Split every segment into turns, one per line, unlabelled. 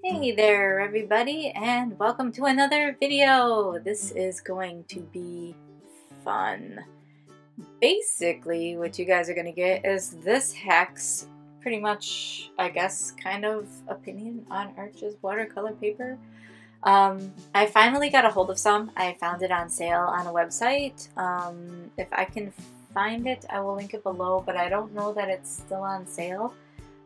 Hey there everybody, and welcome to another video. This is going to be fun. Basically what you guys are going to get is this hex, pretty much I guess kind of opinion on Arch's watercolor paper. I finally got a hold of some. I found it on sale on a website. If I can find it I will link it below, but I don't know that it's still on sale.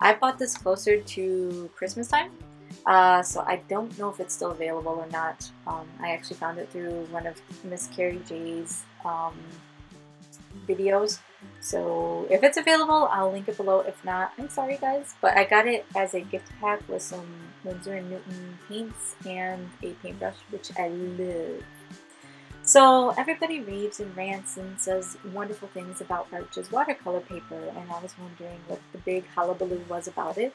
I bought this closer to Christmas time. So I don't know if it's still available or not. I actually found it through one of Miss Carrie J's videos. So if it's available, I'll link it below. If not, I'm sorry guys. But I got it as a gift pack with some Winsor & Newton paints and a paintbrush, which I love. So everybody raves and rants and says wonderful things about Arch's watercolor paper, and I was wondering what the big hullabaloo was about it.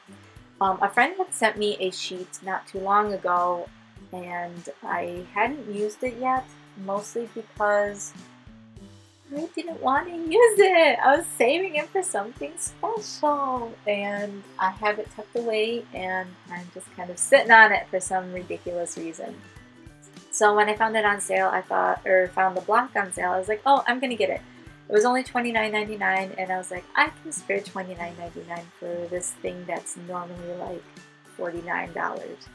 A friend had sent me a sheet not too long ago, and I hadn't used it yet, mostly because I didn't want to use it. I was saving it for something special, and I have it tucked away, and I'm just kind of sitting on it for some ridiculous reason. So when I found it on sale, found the block on sale, I was like, oh, I'm gonna get it. It was only $29.99, and I was like, I can spare $29.99 for this thing that's normally like $49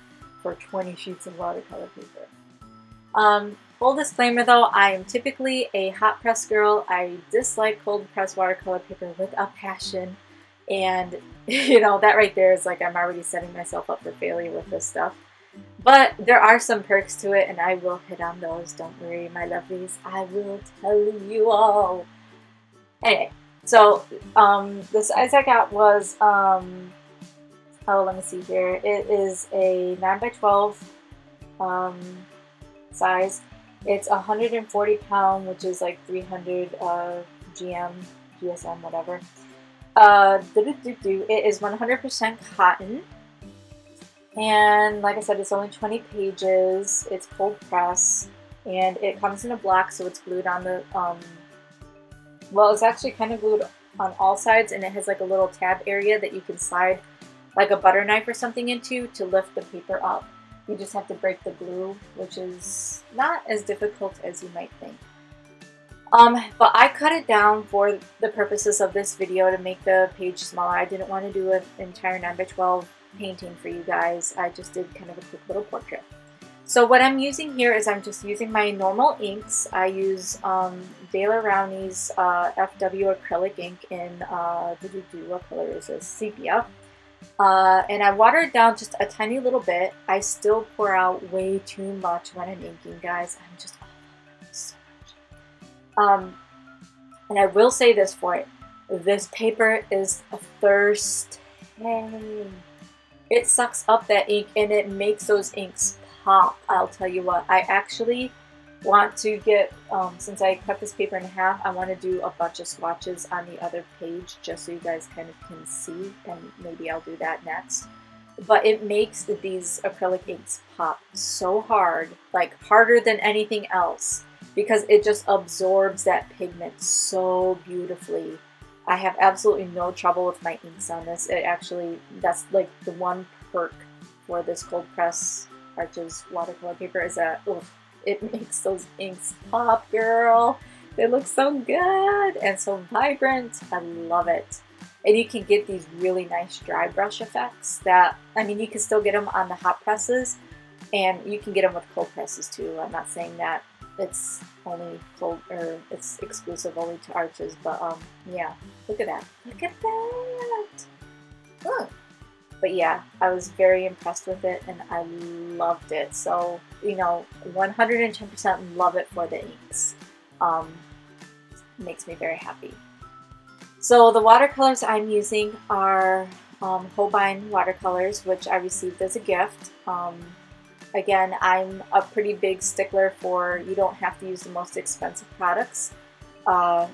for 20 sheets of watercolor paper. Full disclaimer though, I am typically a hot press girl. I dislike cold press watercolor paper with a passion, and you know, that right there is like I'm already setting myself up for failure with this stuff. But there are some perks to it, and I will hit on those. Don't worry, my lovelies. I will tell you all. Anyway, so the size I got was, oh, let me see here. It is a 9x12 size. It's 140 pound, which is like 300 GSM, whatever. It is 100% cotton. And like I said, it's only 20 pages. It's cold press, and it comes in a block, so it's glued on the, well, it's actually kind of glued on all sides, and it has like a little tab area that you can slide like a butter knife or something into to lift the paper up. You just have to break the glue, which is not as difficult as you might think. But I cut it down for the purposes of this video to make the page smaller. I didn't want to do an entire 9x12 painting for you guys. I just did kind of a quick little portrait. So what I'm using here is I'm just using my normal inks. I use Daler Rowney's FW acrylic ink in what color is this? Sepia. And I water it down just a tiny little bit. I still pour out way too much when I'm inking, guys. I'm just so much. And I will say this for it. This paper is thirsty. It sucks up that ink, and it makes those inks pop. I'll tell you what, I actually want to get, since I cut this paper in half, I want to do a bunch of swatches on the other page just so you guys kind of can see, and maybe I'll do that next. But it makes these acrylic inks pop so hard, like harder than anything else, because it just absorbs that pigment so beautifully. I have absolutely no trouble with my inks on this. It actually, that's like the one perk for this cold press Arch's watercolor paper is that it makes those inks pop, girl. They look so good and so vibrant. I love it. And you can get these really nice dry brush effects that, I mean, you can still get them on the hot presses, and you can get them with cold presses too. I'm not saying that it's only cold, or it's exclusive only to Arch's, but yeah, look at that. Look at that. Look. But yeah, I was very impressed with it, and I loved it. So, you know, 110% love it for the inks. Makes me very happy. So the watercolors I'm using are Holbein watercolors, which I received as a gift. Again, I'm a pretty big stickler for you don't have to use the most expensive products,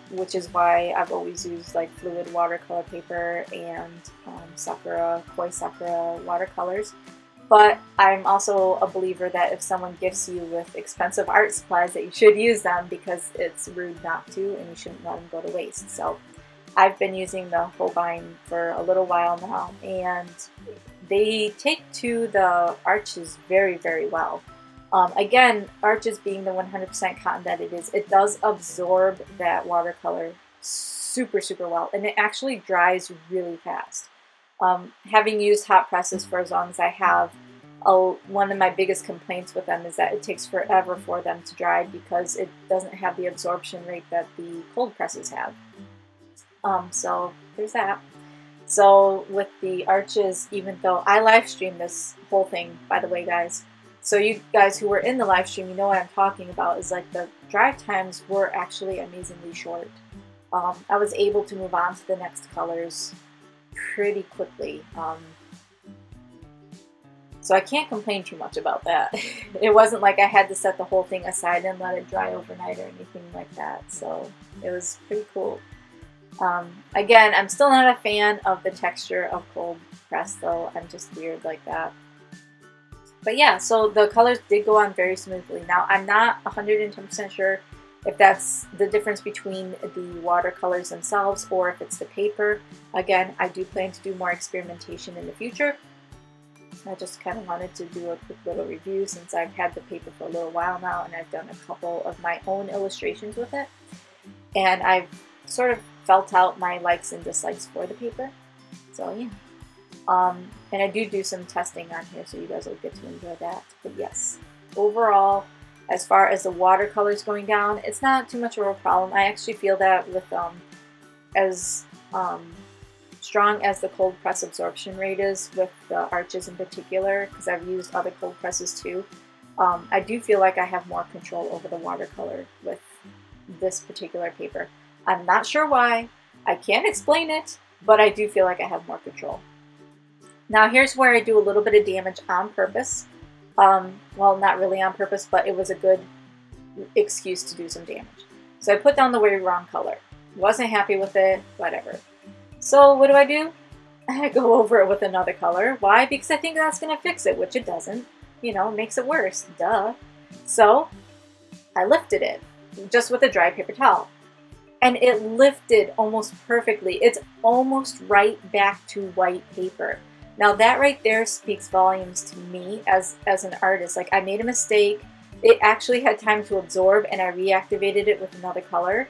which is why I've always used like fluid watercolor paper and Sakura, Koi Sakura watercolors. But I'm also a believer that if someone gifts you with expensive art supplies, that you should use them, because it's rude not to, and you shouldn't let them go to waste. So I've been using the Holbein for a little while now, and they take to the arches very, very well. Again, arches being the 100% cotton that it is, it does absorb that watercolor super, super well, and it actually dries really fast. Having used hot presses for as long as I have, one of my biggest complaints with them is that it takes forever for them to dry because it doesn't have the absorption rate that the cold presses have. So there's that. So with the arches, even though I live streamed this whole thing, by the way, guys, so you guys who were in the live stream, you know what I'm talking about, is like the dry times were actually amazingly short. I was able to move on to the next colors pretty quickly. So I can't complain too much about that. It wasn't like I had to set the whole thing aside and let it dry overnight or anything like that. So it was pretty cool. Again, I'm still not a fan of the texture of cold press though. I'm just weird like that. But yeah, so the colors did go on very smoothly. Now, I'm not 110% sure if that's the difference between the watercolors themselves or if it's the paper. Again, I do plan to do more experimentation in the future. I just kind of wanted to do a quick little review since I've had the paper for a little while now and I've done a couple of my own illustrations with it. And I've sort of felt out my likes and dislikes for the paper. So yeah. And I do some testing on here, so you guys will get to enjoy that. But yes, overall, as far as the watercolors going down, it's not too much of a problem. I actually feel that with as strong as the cold press absorption rate is with the arches in particular, because I've used other cold presses too, I do feel like I have more control over the watercolor with this particular paper. I'm not sure why. I can't explain it, but I do feel like I have more control. Now here's where I do a little bit of damage on purpose. Well, not really on purpose, but it was a good excuse to do some damage. So I put down the way wrong color. Wasn't happy with it, whatever. So what do? I go over it with another color. Why? Because I think that's going to fix it, which it doesn't. You know, it makes it worse. Duh. So I lifted it just with a dry paper towel. And it lifted almost perfectly. It's almost right back to white paper. Now that right there speaks volumes to me as an artist. Like, I made a mistake. It actually had time to absorb and I reactivated it with another color.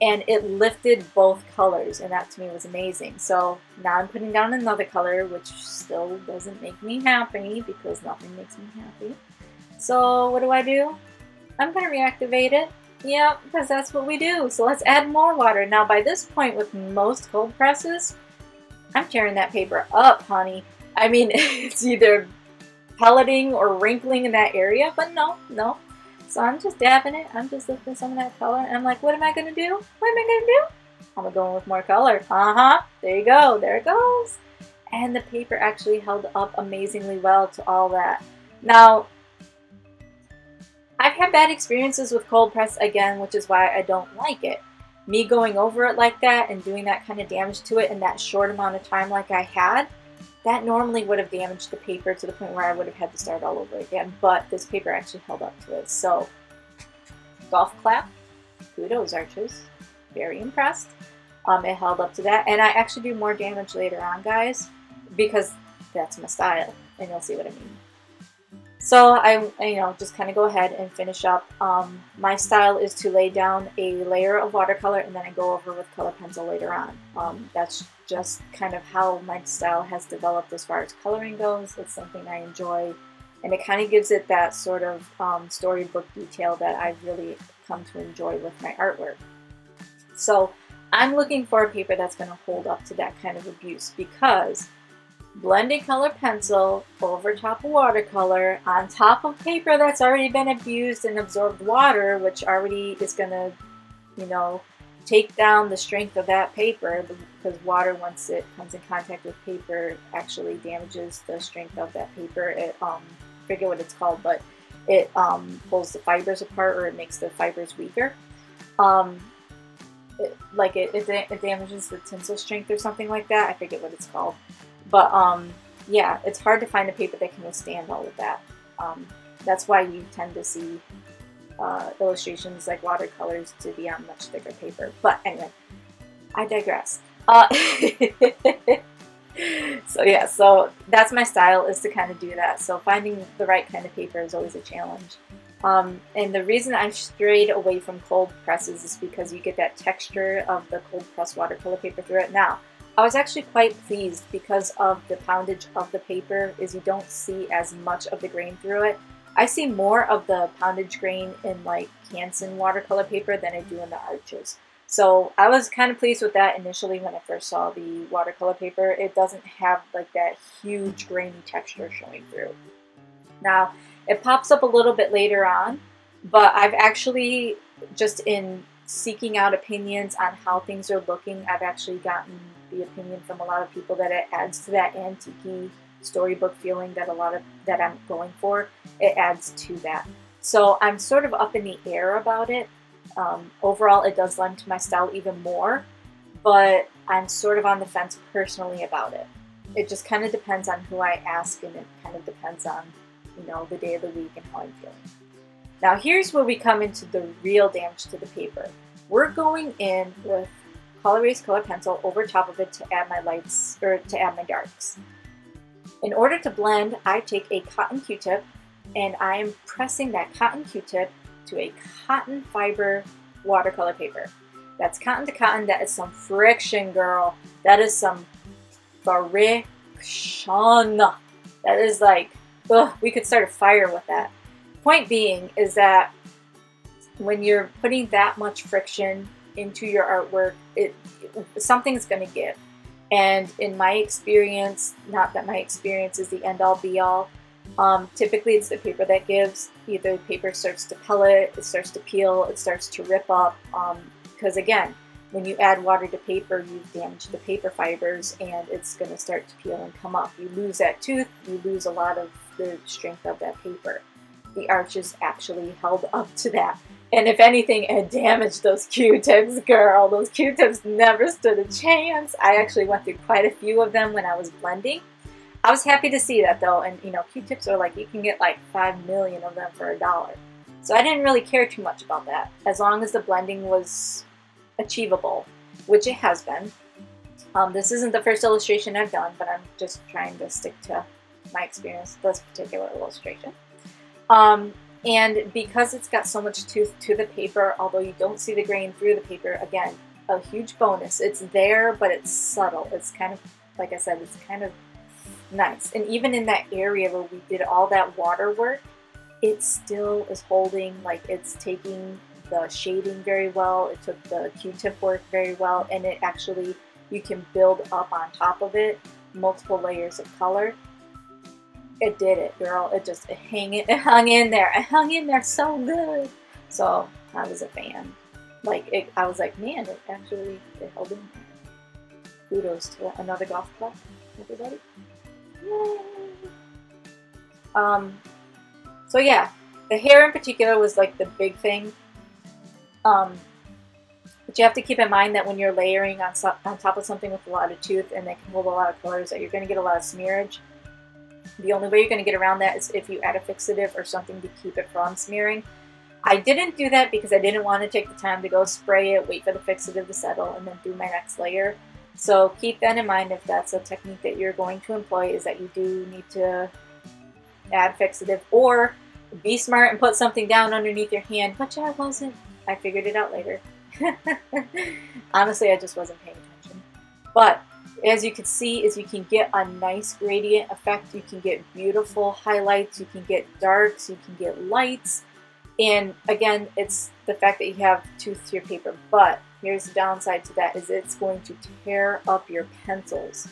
And it lifted both colors, and that to me was amazing. So now I'm putting down another color, which still doesn't make me happy because nothing makes me happy. So what do? I'm going to reactivate it. Yeah, because that's what we do. So let's add more water. Now by this point with most cold presses, I'm tearing that paper up, honey. I mean, it's either pelleting or wrinkling in that area, but no. So I'm just dabbing it. I'm just lifting some of that color. And I'm like, what am I going to do? What am I going to do? I'm going to go in with more color. There you go. There it goes. And the paper actually held up amazingly well to all that. Now, I've had bad experiences with cold press again, which is why I don't like it. Me going over it like that and doing that kind of damage to it in that short amount of time like I had, that normally would have damaged the paper to the point where I would have had to start all over again, but this paper actually held up to it. So, golf clap, kudos arches, very impressed. It held up to that, and I actually do more damage later on, guys, because that's my style, and you'll see what I mean. So I just kind of go ahead and finish up. My style is to lay down a layer of watercolor and then I go over with color pencil later on. That's just kind of how my style has developed as far as coloring goes. It's something I enjoy, and it kind of gives it that sort of storybook detail that I've really come to enjoy with my artwork. So I'm looking for a paper that's going to hold up to that kind of abuse, because blending color pencil over top of watercolor on top of paper that's already been abused and absorbed water, which already is going to, take down the strength of that paper, because water, once it comes in contact with paper, actually damages the strength of that paper. It, I forget what it's called, but it pulls the fibers apart, or it makes the fibers weaker. It damages the tensile strength or something like that. I forget what it's called. But yeah, it's hard to find a paper that can withstand all of that. That's why you tend to see illustrations like watercolors to be on much thicker paper. But anyway, I digress. So yeah, so that's my style, is to kind of do that. So finding the right kind of paper is always a challenge. And the reason I strayed away from cold presses is because you get that texture of the cold press watercolor paper through it. Now, I was actually quite pleased because of the poundage of the paper, is you don't see as much of the grain through it. I see more of the poundage grain in like Canson watercolor paper than I do in the Arches. So I was kind of pleased with that initially when I first saw the watercolor paper. It doesn't have like that huge grainy texture showing through. Now, it pops up a little bit later on, but I've actually, just in seeking out opinions on how things are looking, I've actually gotten the opinion from a lot of people that it adds to that antique storybook feeling that I'm going for. It adds to that. So I'm sort of up in the air about it. Overall, it does lend to my style even more, but I'm sort of on the fence personally about it. It just kind of depends on who I ask, and it kind of depends on, you know, the day of the week and how I'm feeling. Now here's where we come into the real damage to the paper. We're going in with Color Erase Color Pencil over top of it to add my lights, or to add my darks. In order to blend, I take a cotton Q-tip and I'm pressing that cotton Q-tip to a cotton fiber watercolor paper. That's cotton to cotton. That is some friction, girl. That is some friction. That is like, ugh, we could start a fire with that. Point being is that when you're putting that much friction into your artwork, something's going to give. And in my experience, not that my experience is the end-all be-all, typically it's the paper that gives. Either the paper starts to pellet, it starts to peel, it starts to rip up, because again, when you add water to paper, you've damaged the paper fibers and it's going to start to peel and come up. You lose that tooth, you lose a lot of the strength of that paper. The Arches actually held up to that. And if anything, it damaged those Q-tips, girl. Those Q-tips never stood a chance. I actually went through quite a few of them when I was blending. I was happy to see that though, and you know, Q-tips are like, you can get like 5 million of them for $1. So I didn't really care too much about that, as long as the blending was achievable, which it has been. This isn't the first illustration I've done, but I'm just trying to stick to my experience with this particular illustration. And because it's got so much tooth to the paper, although you don't see the grain through the paper, again, a huge bonus. It's there, but it's subtle. It's kind of, like I said, it's kind of nice. And even in that area where we did all that water work, it still is holding, like it's taking the shading very well. It took the Q-tip work very well, and it actually, you can build up on top of it multiple layers of color. It did it, girl. It hung in there. It hung in there so good. So I was a fan. Like, I was like, man, it held in. Kudos to another golf club, everybody. Yay. So yeah, the hair in particular was like the big thing. But you have to keep in mind that when you're layering on top of something with a lot of tooth and that can hold a lot of colors, that you're going to get a lot of smearage. The only way you're going to get around that is if you add a fixative or something to keep it from smearing. I didn't do that because I didn't want to take the time to go spray it, wait for the fixative to settle, and then do my next layer. So keep that in mind if that's a technique that you're going to employ, is that you do need to add fixative, or be smart and put something down underneath your hand, which I wasn't. I figured it out later. Honestly, I just wasn't paying attention. But as you can see, is you can get a nice gradient effect. You can get beautiful highlights. You can get darks. You can get lights. And again, it's the fact that you have tooth to your paper. But here's the downside to that, is it's going to tear up your pencils.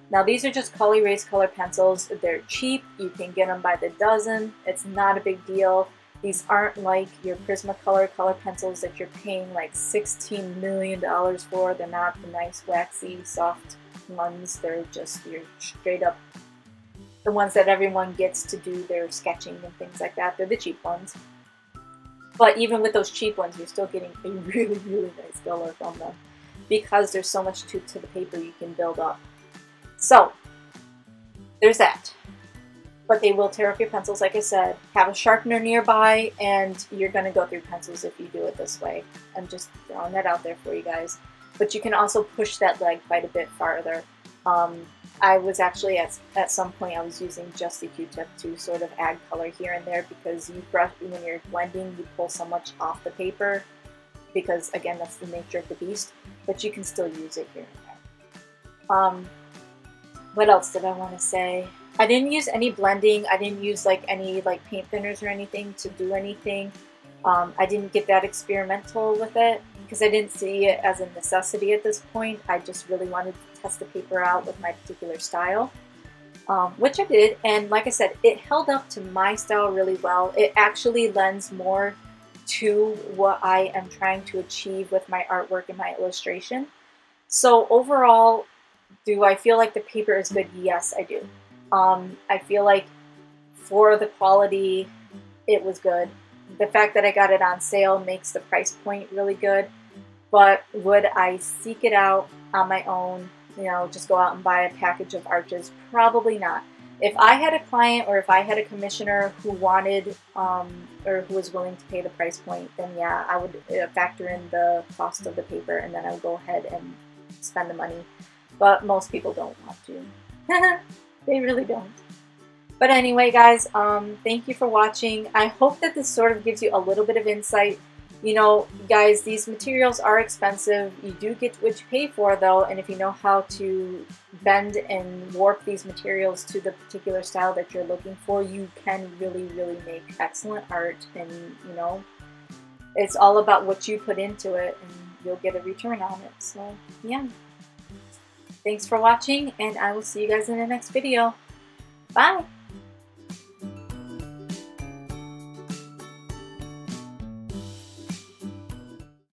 Now these are just Color Erase Color pencils. They're cheap. You can get them by the dozen. It's not a big deal. These aren't like your Prismacolor color pencils that you're paying like $16 million for. They're not the nice, waxy, soft ones. They're just your straight up, the ones that everyone gets to do their sketching and things like that. They're the cheap ones. But even with those cheap ones, you're still getting a really, really nice color from them, because there's so much tooth to the paper you can build up. So there's that. But they will tear up your pencils, like I said. Have a sharpener nearby, and you're going to go through pencils if you do it this way. I'm just throwing that out there for you guys. But you can also push that leg quite a bit farther. I was actually at some point I was using just the Q-tip to sort of add color here and there, because when you're blending, you pull so much off the paper, because again, that's the nature of the beast, but you can still use it here and there. What else did I want to say? I didn't use any blending. I didn't use like any like paint thinners or anything to do anything. I didn't get that experimental with it because I didn't see it as a necessity at this point. I just really wanted to test the paper out with my particular style, which I did. And like I said, it held up to my style really well. It actually lends more to what I am trying to achieve with my artwork and my illustration. So overall, do I feel like the paper is good? Yes, I do. I feel like for the quality, it was good. The fact that I got it on sale makes the price point really good. But would I seek it out on my own, you know, just go out and buy a package of arches? Probably not. If I had a client or if I had a commissioner who wanted or who was willing to pay the price point, then yeah, I would factor in the cost of the paper, and then I would go ahead and spend the money. But most people don't want to. They really don't. But anyway, guys, thank you for watching. I hope that this sort of gives you a little bit of insight. You know, guys, these materials are expensive. You do get what you pay for, though, and if you know how to bend and warp these materials to the particular style that you're looking for, you can really, really make excellent art. And, you know, it's all about what you put into it, and you'll get a return on it. So, yeah. Thanks for watching, and I will see you guys in the next video. Bye!